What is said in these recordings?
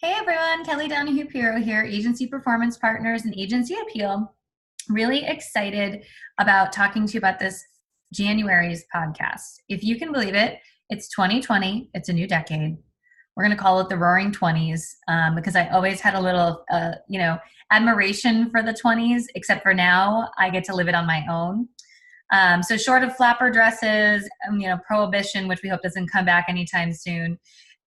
Hey everyone, Kelly Donahue Piro here, Agency Performance Partners and Agency Appeal. Really excited about talking to you about this January's podcast. If you can believe it, it's 2020, it's a new decade. We're going to call it the Roaring 20s because I always had a little, admiration for the 20s, except for now I get to live it on my own. So short of flapper dresses, prohibition, which we hope doesn't come back anytime soon.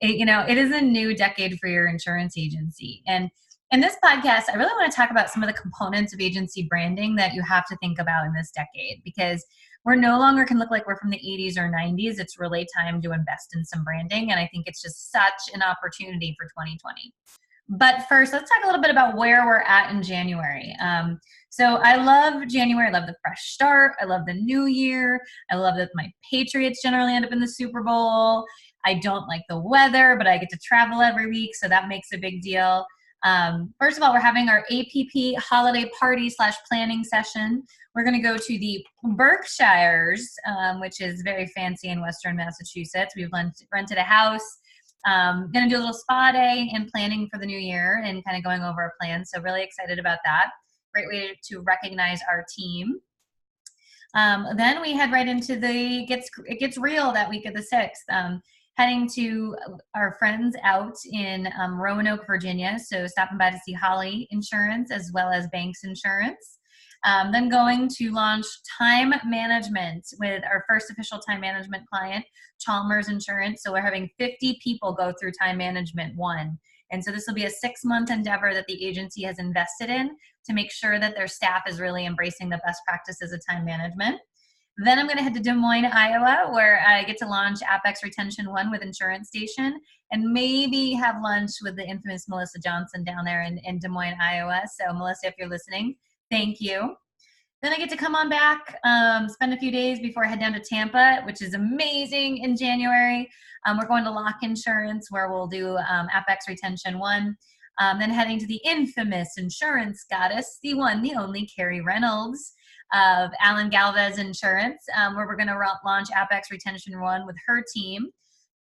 It is a new decade for your insurance agency. And in this podcast, I really want to talk about some of the components of agency branding that you have to think about in this decade, because we're no longer can look like we're from the 80s or 90s. It's really time to invest in some branding. And I think it's just such an opportunity for 2020. But first, let's talk a little bit about where we're at in January. So I love January. I love the fresh start. I love the new year. I love that my Patriots generally end up in the Super Bowl. I don't like the weather, but I get to travel every week, so that makes a big deal. First of all, we're having our APP holiday party / planning session. We're going to go to the Berkshires, which is very fancy in Western Massachusetts. We've rented a house. Going to do a little spa day and planning for the new year and kind of going over our plans. So really excited about that. Great way to recognize our team. Then we head right into it gets real that week of the 6th. Heading to our friends out in Roanoke, Virginia. So stopping by to see Holly Insurance as well as Banks Insurance. Then going to launch time management with our first official time management client, Chalmers Insurance. So we're having 50 people go through time management 1. And so this will be a 6-month endeavor that the agency has invested in to make sure that their staff is really embracing the best practices of time management. Then I'm going to head to Des Moines, Iowa, where I get to launch Apex Retention 1 with Insurance Station and maybe have lunch with the infamous Melissa Johnson down there in Des Moines, Iowa. So Melissa, if you're listening, thank you. Then I get to come on back, spend a few days before I head down to Tampa, which is amazing in January. We're going to Lock Insurance where we'll do Apex Retention 1. Then heading to the infamous insurance goddess, the one, the only Carrie Reynolds of Alan Galvez Insurance, where we're going to launch Apex Retention 1 with her team.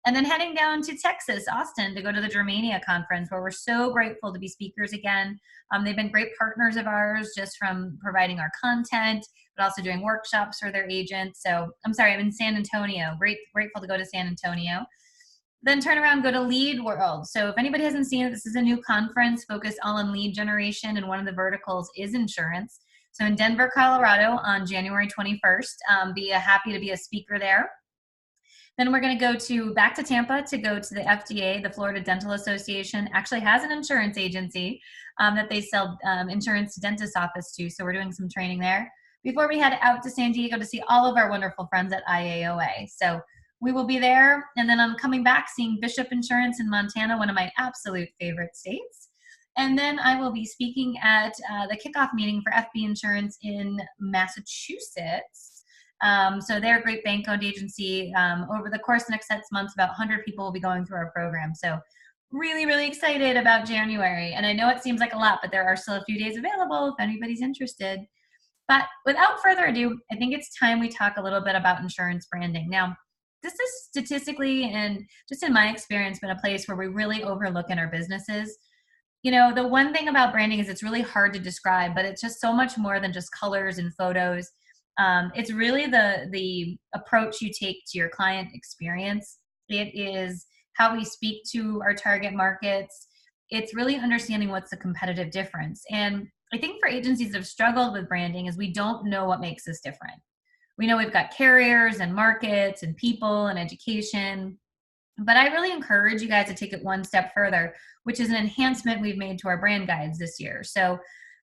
And then heading down to Texas, Austin, to go to the Germania conference, where we're so grateful to be speakers again. They've been great partners of ours just from providing our content, but also doing workshops for their agents. So I'm in San Antonio. Grateful to go to San Antonio. Then turn around, go to Lead World. So if anybody hasn't seen it, this is a new conference focused all on lead generation, and one of the verticals is insurance. So in Denver, Colorado on January 21st, be happy to be a speaker there. Then we're going to go back to Tampa to go to the FDA. The Florida Dental Association actually has an insurance agency that they sell insurance dentist office to. So we're doing some training there before we head out to San Diego to see all of our wonderful friends at IAOA. So we will be there. And then I'm coming back seeing Bishop Insurance in Montana, one of my absolute favorite states. And then I will be speaking at the kickoff meeting for FB Insurance in Massachusetts. So they're a great bank-owned agency. Over the course of the next 6 months, about 100 people will be going through our program. So really, really excited about January. And I know it seems like a lot, but there are still a few days available if anybody's interested. But without further ado, I think it's time we talk a little bit about insurance branding. Now, this is statistically and just in my experience been a place where we really overlook in our businesses. The one thing about branding is it's really hard to describe, but it's just so much more than just colors and photos. It's really the approach you take to your client experience. It is how we speak to our target markets. It's really understanding what's the competitive difference. And I think for agencies that have struggled with branding is we don't know what makes us different. We know we've got carriers and markets and people and education, but I really encourage you guys to take it one step further, which is an enhancement we've made to our brand guides this year. So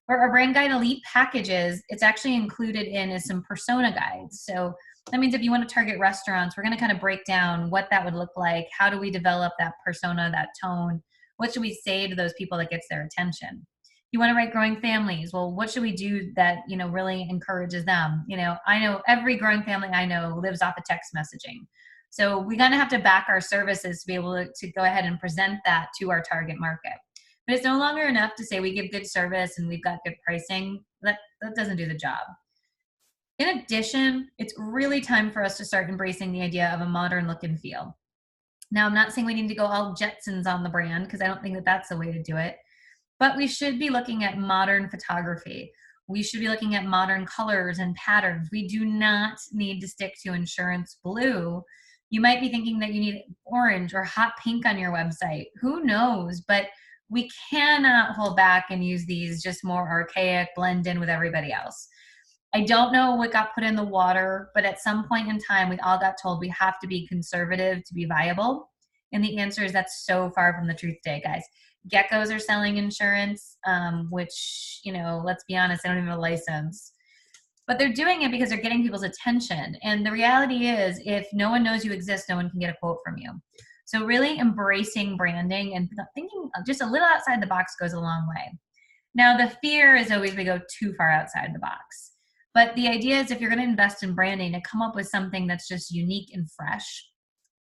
for our brand guide elite packages, it's actually included in some persona guides. So that means if you want to target restaurants, we're going to kind of break down what that would look like. How do we develop that persona, that tone? What should we say to those people that gets their attention? You want to write growing families. Well, what should we do that, really encourages them? I know every growing family I know lives off of text messaging. So we're going to have to back our services to be able to go ahead and present that to our target market. But it's no longer enough to say we give good service and we've got good pricing. That doesn't do the job. In addition, it's really time for us to start embracing the idea of a modern look and feel. Now, I'm not saying we need to go all Jetsons on the brand because I don't think that that's the way to do it, but we should be looking at modern photography. We should be looking at modern colors and patterns. We do not need to stick to insurance blue. You might be thinking that you need orange or hot pink on your website. Who knows? But we cannot hold back and use these just more archaic, blend in with everybody else. I don't know what got put in the water, but at some point in time, we all got told we have to be conservative to be viable. And the answer is that's so far from the truth today, guys. Geckos are selling insurance, which, let's be honest, they don't even have a license. But they're doing it because they're getting people's attention. And the reality is, if no one knows you exist, no one can get a quote from you. So really embracing branding and thinking just a little outside the box goes a long way. Now, the fear is always we go too far outside the box. But the idea is if you're going to invest in branding, to come up with something that's just unique and fresh.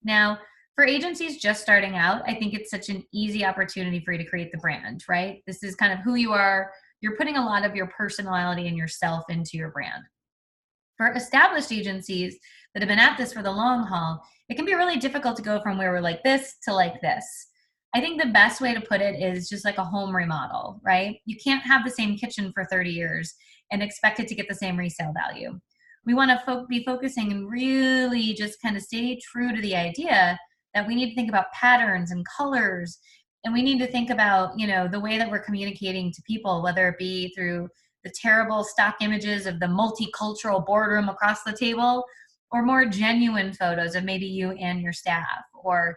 Now, for agencies just starting out, I think it's such an easy opportunity for you to create the brand, right? This is kind of who you are. You're putting a lot of your personality and yourself into your brand. For established agencies that have been at this for the long haul, it can be really difficult to go from where we're like this to like this. I think the best way to put it is just like a home remodel, right? You can't have the same kitchen for 30 years and expect it to get the same resale value. We want to be focusing and really just kind of stay true to the idea that we need to think about patterns and colors, and we need to think about, the way that we're communicating to people, whether it be through the terrible stock images of the multicultural boardroom across the table, or more genuine photos of maybe you and your staff, or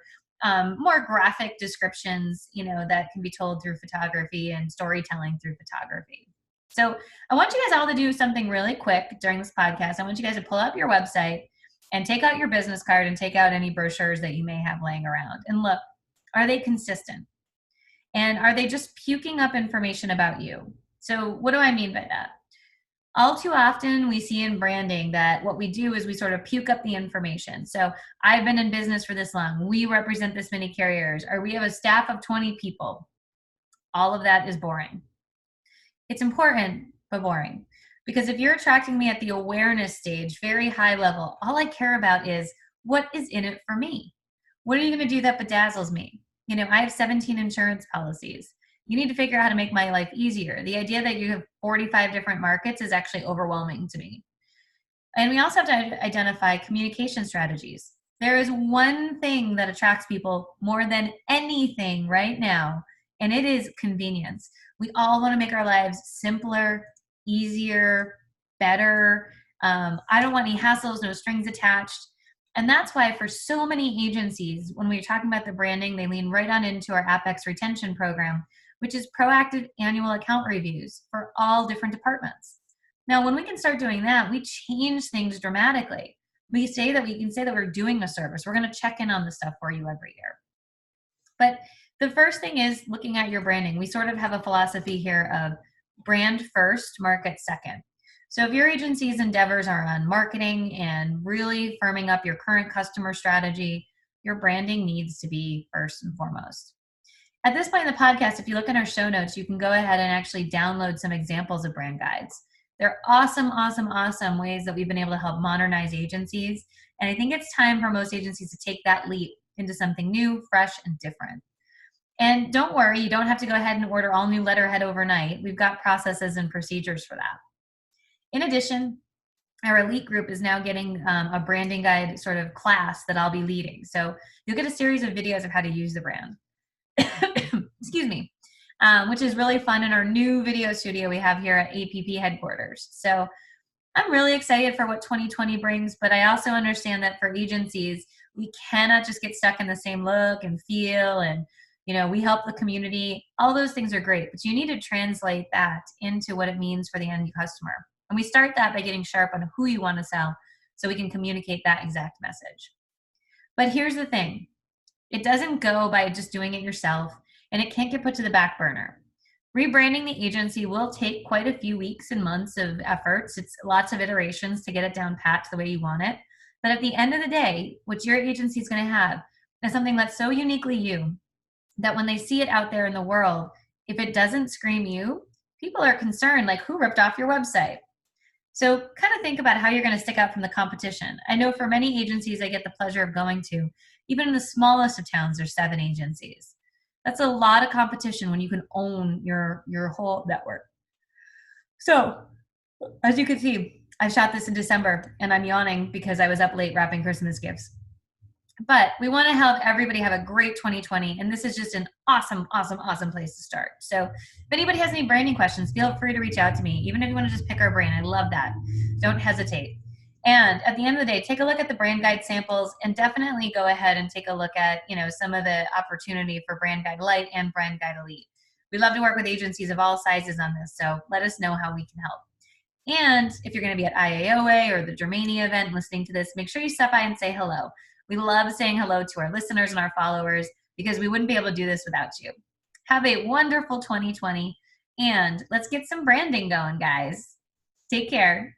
more graphic descriptions, that can be told through photography and storytelling through photography. So I want you guys all to do something really quick during this podcast. I want you guys to pull up your website and take out your business card and take out any brochures that you may have laying around. And look, are they consistent? And are they just puking up information about you? So what do I mean by that? All too often we see in branding that what we do is we sort of puke up the information. So I've been in business for this long. We represent this many carriers, or we have a staff of 20 people. All of that is boring. It's important, but boring. Because if you're attracting me at the awareness stage, very high level, all I care about is what is in it for me. What are you going to do that bedazzles me? I have 17 insurance policies. You need to figure out how to make my life easier. The idea that you have 45 different markets is actually overwhelming to me. And we also have to identify communication strategies. There is one thing that attracts people more than anything right now, and it is convenience. We all want to make our lives simpler, easier, better. I don't want any hassles, no strings attached. And that's why for so many agencies, when we're talking about the branding, they lean right on into our Apex retention program, which is proactive annual account reviews for all different departments. Now, when we can start doing that, we change things dramatically. We can say that we're doing a service. We're going to check in on the stuff for you every year. But the first thing is looking at your branding. We sort of have a philosophy here of brand first, market second. So if your agency's endeavors are on marketing and really firming up your current customer strategy, your branding needs to be first and foremost. At this point in the podcast, if you look in our show notes, you can go ahead and actually download some examples of brand guides. They're awesome, awesome, awesome ways that we've been able to help modernize agencies. And I think it's time for most agencies to take that leap into something new, fresh, and different. And don't worry, you don't have to go ahead and order all new letterhead overnight. We've got processes and procedures for that. In addition, our elite group is now getting a branding guide sort of class that I'll be leading. So you'll get a series of videos of how to use the brand. Excuse me, which is really fun in our new video studio we have here at APP headquarters. So I'm really excited for what 2020 brings, but I also understand that for agencies, we cannot just get stuck in the same look and feel and, we help the community. All those things are great, but you need to translate that into what it means for the end customer. And we start that by getting sharp on who you want to sell so we can communicate that exact message. But here's the thing. It doesn't go by just doing it yourself, and it can't get put to the back burner. Rebranding the agency will take quite a few weeks and months of efforts. It's lots of iterations to get it down pat to the way you want it. But at the end of the day, what your agency is going to have is something that's so uniquely you that when they see it out there in the world, if it doesn't scream you, people are concerned, like, who ripped off your website? So kind of think about how you're going to stick out from the competition. I know for many agencies I get the pleasure of going to, even in the smallest of towns, there's 7 agencies. That's a lot of competition when you can own your whole network. So, as you can see, I shot this in December and I'm yawning because I was up late wrapping Christmas gifts. But we want to help everybody have a great 2020. And this is just an awesome, awesome, awesome place to start. So if anybody has any branding questions, feel free to reach out to me. Even if you want to just pick our brain, I love that. Don't hesitate. And at the end of the day, take a look at the brand guide samples and definitely go ahead and take a look at, some of the opportunity for Brand Guide Lite and Brand Guide Elite. We love to work with agencies of all sizes on this. So let us know how we can help. And if you're going to be at IAOA or the Germania event listening to this, make sure you stop by and say hello. We love saying hello to our listeners and our followers because we wouldn't be able to do this without you. Have a wonderful 2020, and let's get some branding going, guys. Take care.